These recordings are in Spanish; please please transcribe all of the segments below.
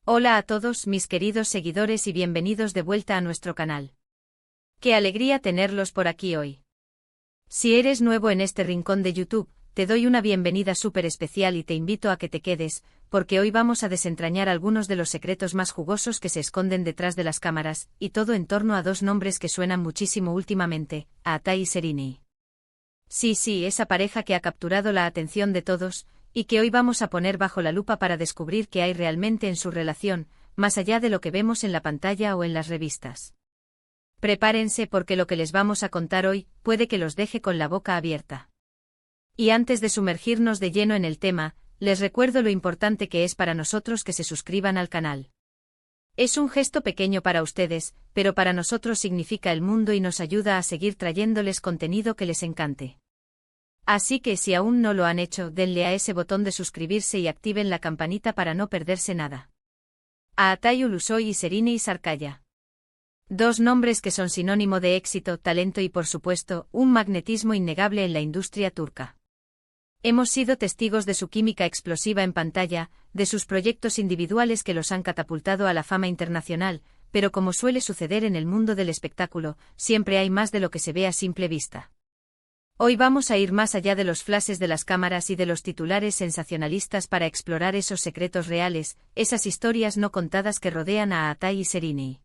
Hola a todos mis queridos seguidores y bienvenidos de vuelta a nuestro canal. Qué alegría tenerlos por aquí hoy. Si eres nuevo en este rincón de YouTube, te doy una bienvenida súper especial y te invito a que te quedes, porque hoy vamos a desentrañar algunos de los secretos más jugosos que se esconden detrás de las cámaras, y todo en torno a dos nombres que suenan muchísimo últimamente, Aatai y Sereni. Sí, esa pareja que ha capturado la atención de todos, y que hoy vamos a poner bajo la lupa para descubrir qué hay realmente en su relación, más allá de lo que vemos en la pantalla o en las revistas. Prepárense porque lo que les vamos a contar hoy puede que los deje con la boca abierta. Y antes de sumergirnos de lleno en el tema, les recuerdo lo importante que es para nosotros que se suscriban al canal. Es un gesto pequeño para ustedes, pero para nosotros significa el mundo y nos ayuda a seguir trayéndoles contenido que les encante. Así que si aún no lo han hecho, denle a ese botón de suscribirse y activen la campanita para no perderse nada. Aatai Ulusoy y Sereni Sarkaya. Dos nombres que son sinónimo de éxito, talento y por supuesto, un magnetismo innegable en la industria turca. Hemos sido testigos de su química explosiva en pantalla, de sus proyectos individuales que los han catapultado a la fama internacional, pero como suele suceder en el mundo del espectáculo, siempre hay más de lo que se ve a simple vista. Hoy vamos a ir más allá de los flashes de las cámaras y de los titulares sensacionalistas para explorar esos secretos reales, esas historias no contadas que rodean a Aatai y Sereni.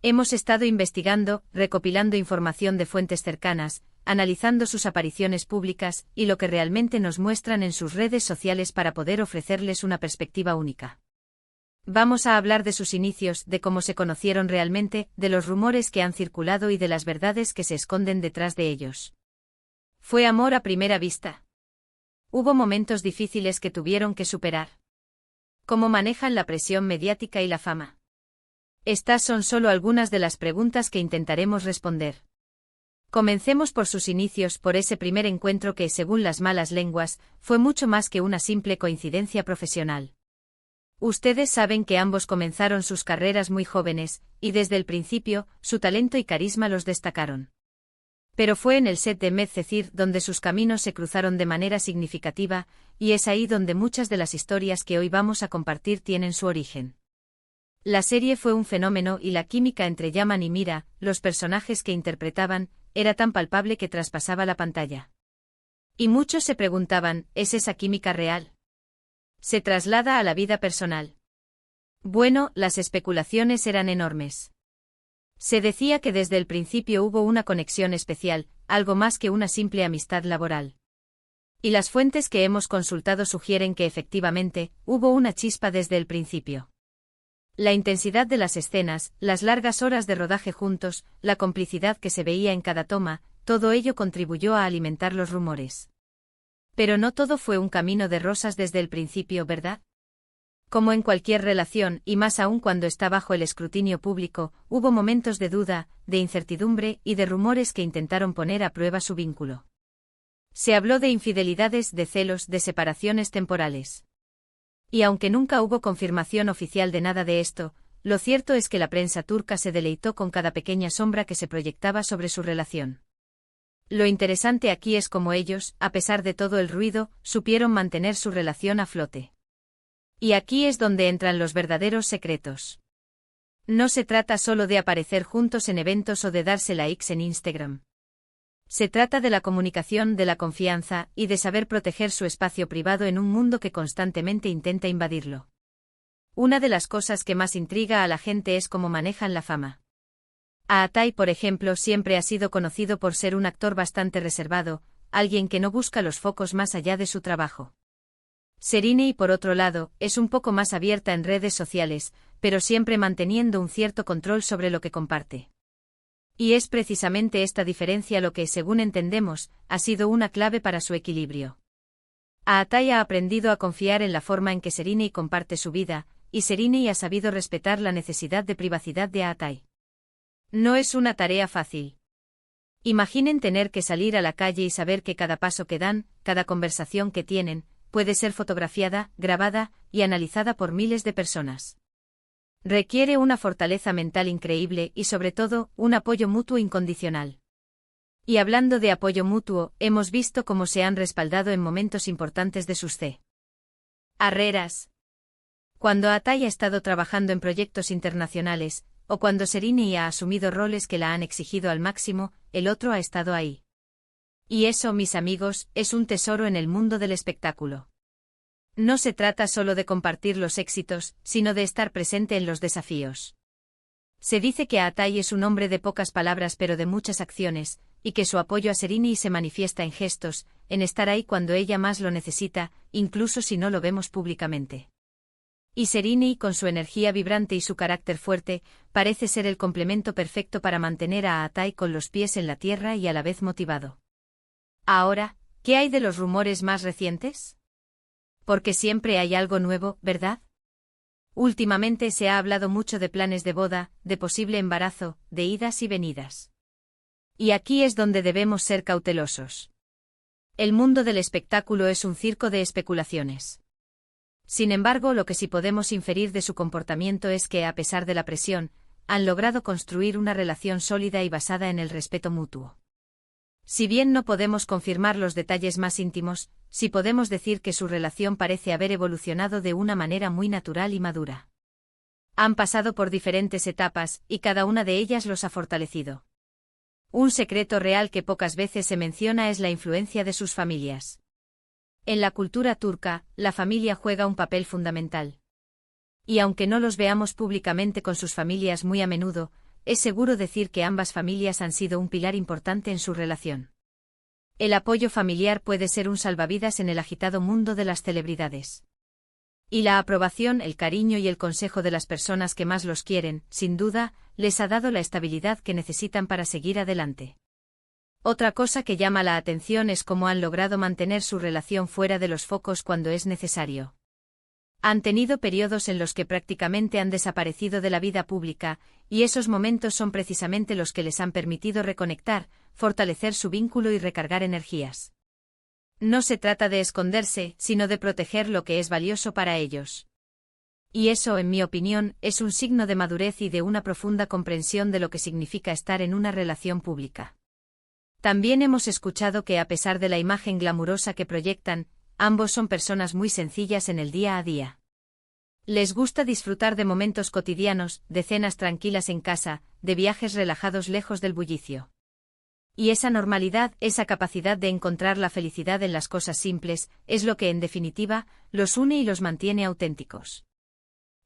Hemos estado investigando, recopilando información de fuentes cercanas, analizando sus apariciones públicas y lo que realmente nos muestran en sus redes sociales para poder ofrecerles una perspectiva única. Vamos a hablar de sus inicios, de cómo se conocieron realmente, de los rumores que han circulado y de las verdades que se esconden detrás de ellos. ¿Fue amor a primera vista? ¿Hubo momentos difíciles que tuvieron que superar? ¿Cómo manejan la presión mediática y la fama? Estas son solo algunas de las preguntas que intentaremos responder. Comencemos por sus inicios, por ese primer encuentro que, según las malas lenguas, fue mucho más que una simple coincidencia profesional. Ustedes saben que ambos comenzaron sus carreras muy jóvenes, y desde el principio, su talento y carisma los destacaron. Pero fue en el set de Medcezir donde sus caminos se cruzaron de manera significativa, y es ahí donde muchas de las historias que hoy vamos a compartir tienen su origen. La serie fue un fenómeno y la química entre Yaman y Mira, los personajes que interpretaban, era tan palpable que traspasaba la pantalla. Y muchos se preguntaban, ¿es esa química real? ¿Se traslada a la vida personal? Bueno, las especulaciones eran enormes. Se decía que desde el principio hubo una conexión especial, algo más que una simple amistad laboral. Y las fuentes que hemos consultado sugieren que efectivamente, hubo una chispa desde el principio. La intensidad de las escenas, las largas horas de rodaje juntos, la complicidad que se veía en cada toma, todo ello contribuyó a alimentar los rumores. Pero no todo fue un camino de rosas desde el principio, ¿verdad? Como en cualquier relación, y más aún cuando está bajo el escrutinio público, hubo momentos de duda, de incertidumbre y de rumores que intentaron poner a prueba su vínculo. Se habló de infidelidades, de celos, de separaciones temporales. Y aunque nunca hubo confirmación oficial de nada de esto, lo cierto es que la prensa turca se deleitó con cada pequeña sombra que se proyectaba sobre su relación. Lo interesante aquí es cómo ellos, a pesar de todo el ruido, supieron mantener su relación a flote. Y aquí es donde entran los verdaderos secretos. No se trata solo de aparecer juntos en eventos o de darse likes en Instagram. Se trata de la comunicación, de la confianza, y de saber proteger su espacio privado en un mundo que constantemente intenta invadirlo. Una de las cosas que más intriga a la gente es cómo manejan la fama. Aatai, por ejemplo, siempre ha sido conocido por ser un actor bastante reservado, alguien que no busca los focos más allá de su trabajo. Sereni, por otro lado, es un poco más abierta en redes sociales, pero siempre manteniendo un cierto control sobre lo que comparte. Y es precisamente esta diferencia lo que, según entendemos, ha sido una clave para su equilibrio. Aatai ha aprendido a confiar en la forma en que Sereni comparte su vida, y Sereni ha sabido respetar la necesidad de privacidad de Aatai. No es una tarea fácil. Imaginen tener que salir a la calle y saber que cada paso que dan, cada conversación que tienen, puede ser fotografiada, grabada y analizada por miles de personas. Requiere una fortaleza mental increíble y sobre todo, un apoyo mutuo incondicional. Y hablando de apoyo mutuo, hemos visto cómo se han respaldado en momentos importantes de sus carreras. Cuando Atai ha estado trabajando en proyectos internacionales, o cuando Sereni ha asumido roles que la han exigido al máximo, el otro ha estado ahí. Y eso, mis amigos, es un tesoro en el mundo del espectáculo. No se trata solo de compartir los éxitos, sino de estar presente en los desafíos. Se dice que Atai es un hombre de pocas palabras pero de muchas acciones, y que su apoyo a Sereni se manifiesta en gestos, en estar ahí cuando ella más lo necesita, incluso si no lo vemos públicamente. Y Sereni, con su energía vibrante y su carácter fuerte, parece ser el complemento perfecto para mantener a Atai con los pies en la tierra y a la vez motivado. Ahora, ¿qué hay de los rumores más recientes? Porque siempre hay algo nuevo, ¿verdad? Últimamente se ha hablado mucho de planes de boda, de posible embarazo, de idas y venidas. Y aquí es donde debemos ser cautelosos. El mundo del espectáculo es un circo de especulaciones. Sin embargo, lo que sí podemos inferir de su comportamiento es que, a pesar de la presión, han logrado construir una relación sólida y basada en el respeto mutuo. Si bien no podemos confirmar los detalles más íntimos, sí podemos decir que su relación parece haber evolucionado de una manera muy natural y madura. Han pasado por diferentes etapas, y cada una de ellas los ha fortalecido. Un secreto real que pocas veces se menciona es la influencia de sus familias. En la cultura turca, la familia juega un papel fundamental. Y aunque no los veamos públicamente con sus familias muy a menudo, es seguro decir que ambas familias han sido un pilar importante en su relación. El apoyo familiar puede ser un salvavidas en el agitado mundo de las celebridades. Y la aprobación, el cariño y el consejo de las personas que más los quieren, sin duda, les ha dado la estabilidad que necesitan para seguir adelante. Otra cosa que llama la atención es cómo han logrado mantener su relación fuera de los focos cuando es necesario. Han tenido periodos en los que prácticamente han desaparecido de la vida pública, y esos momentos son precisamente los que les han permitido reconectar, fortalecer su vínculo y recargar energías. No se trata de esconderse, sino de proteger lo que es valioso para ellos. Y eso, en mi opinión, es un signo de madurez y de una profunda comprensión de lo que significa estar en una relación pública. También hemos escuchado que, a pesar de la imagen glamurosa que proyectan, ambos son personas muy sencillas en el día a día. Les gusta disfrutar de momentos cotidianos, de cenas tranquilas en casa, de viajes relajados lejos del bullicio. Y esa normalidad, esa capacidad de encontrar la felicidad en las cosas simples, es lo que en definitiva, los une y los mantiene auténticos.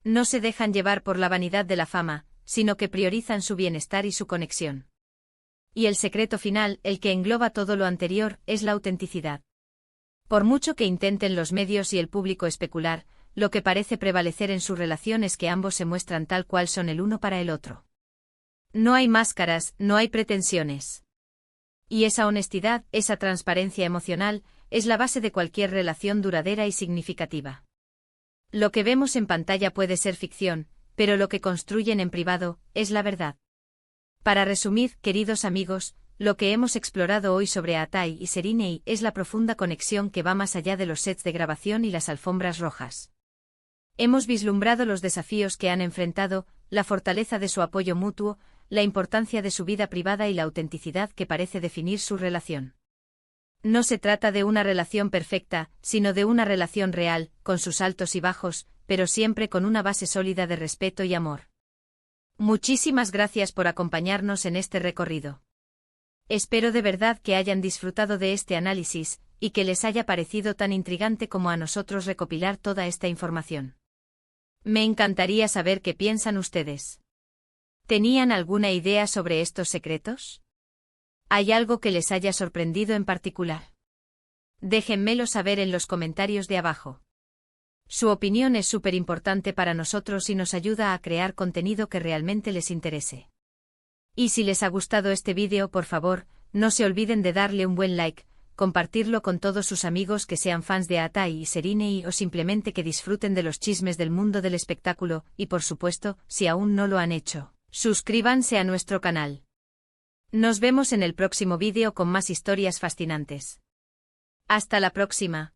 No se dejan llevar por la vanidad de la fama, sino que priorizan su bienestar y su conexión. Y el secreto final, el que engloba todo lo anterior, es la autenticidad. Por mucho que intenten los medios y el público especular, lo que parece prevalecer en su relación es que ambos se muestran tal cual son el uno para el otro. No hay máscaras, no hay pretensiones. Y esa honestidad, esa transparencia emocional, es la base de cualquier relación duradera y significativa. Lo que vemos en pantalla puede ser ficción, pero lo que construyen en privado, es la verdad. Para resumir, queridos amigos, lo que hemos explorado hoy sobre Atai y Sereni es la profunda conexión que va más allá de los sets de grabación y las alfombras rojas. Hemos vislumbrado los desafíos que han enfrentado, la fortaleza de su apoyo mutuo, la importancia de su vida privada y la autenticidad que parece definir su relación. No se trata de una relación perfecta, sino de una relación real, con sus altos y bajos, pero siempre con una base sólida de respeto y amor. Muchísimas gracias por acompañarnos en este recorrido. Espero de verdad que hayan disfrutado de este análisis, y que les haya parecido tan intrigante como a nosotros recopilar toda esta información. Me encantaría saber qué piensan ustedes. ¿Tenían alguna idea sobre estos secretos? ¿Hay algo que les haya sorprendido en particular? Déjenmelo saber en los comentarios de abajo. Su opinión es súper importante para nosotros y nos ayuda a crear contenido que realmente les interese. Y si les ha gustado este vídeo, por favor, no se olviden de darle un buen like, compartirlo con todos sus amigos que sean fans de Atai y Sereni o simplemente que disfruten de los chismes del mundo del espectáculo, y por supuesto, si aún no lo han hecho, suscríbanse a nuestro canal. Nos vemos en el próximo vídeo con más historias fascinantes. Hasta la próxima.